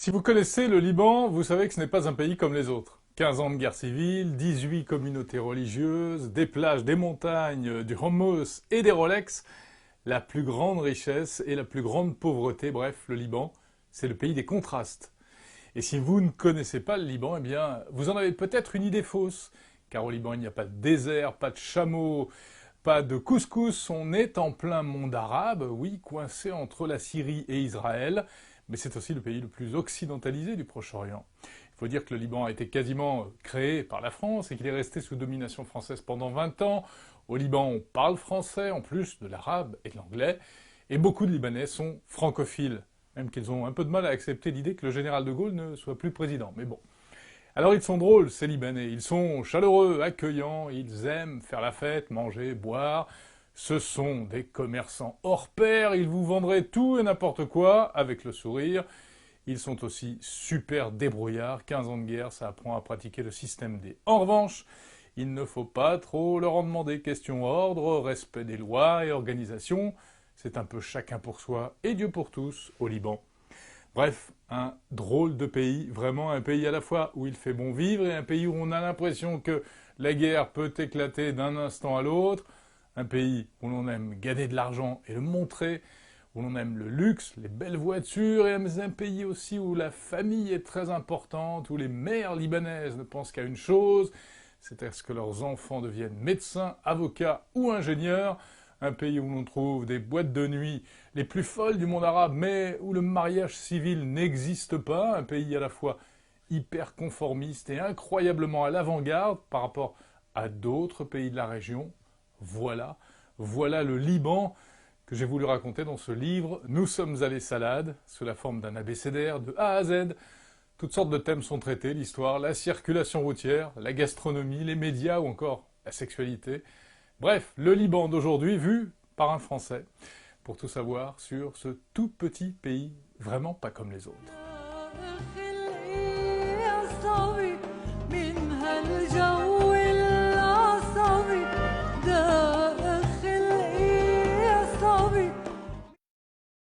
Si vous connaissez le Liban, vous savez que ce n'est pas un pays comme les autres. 15 ans de guerre civile, 18 communautés religieuses, des plages, des montagnes, du hummus et des Rolex. La plus grande richesse et la plus grande pauvreté, bref, le Liban, c'est le pays des contrastes. Et si vous ne connaissez pas le Liban, eh bien, vous en avez peut-être une idée fausse. Car au Liban, il n'y a pas de désert, pas de chameaux, pas de couscous. On est en plein monde arabe, oui, coincé entre la Syrie et Israël. Mais c'est aussi le pays le plus occidentalisé du Proche-Orient. Il faut dire que le Liban a été quasiment créé par la France et qu'il est resté sous domination française pendant 20 ans. Au Liban, on parle français, en plus de l'arabe et de l'anglais. Et beaucoup de Libanais sont francophiles, même qu'ils ont un peu de mal à accepter l'idée que le général de Gaulle ne soit plus président. Mais bon. Alors ils sont drôles, ces Libanais. Ils sont chaleureux, accueillants, ils aiment faire la fête, manger, boire. Ce sont des commerçants hors pair, ils vous vendraient tout et n'importe quoi avec le sourire. Ils sont aussi super débrouillards, 15 ans de guerre, ça apprend à pratiquer le système D. En revanche, il ne faut pas trop leur en demander. Question ordre, respect des lois et organisation, c'est un peu chacun pour soi et Dieu pour tous au Liban. Bref, un drôle de pays, vraiment un pays à la fois où il fait bon vivre et un pays où on a l'impression que la guerre peut éclater d'un instant à l'autre, un pays où l'on aime gagner de l'argent et le montrer, où l'on aime le luxe, les belles voitures, et un pays aussi où la famille est très importante, où les mères libanaises ne pensent qu'à une chose, c'est à ce que leurs enfants deviennent médecins, avocats ou ingénieurs, un pays où l'on trouve des boîtes de nuit les plus folles du monde arabe, mais où le mariage civil n'existe pas, un pays à la fois hyper conformiste et incroyablement à l'avant-garde par rapport à d'autres pays de la région. Voilà le Liban que j'ai voulu raconter dans ce livre. Nous sommes allés salade, sous la forme d'un abécédaire de A à Z. Toutes sortes de thèmes sont traités, l'histoire, la circulation routière, la gastronomie, les médias ou encore la sexualité. Bref, le Liban d'aujourd'hui vu par un Français, pour tout savoir sur ce tout petit pays vraiment pas comme les autres.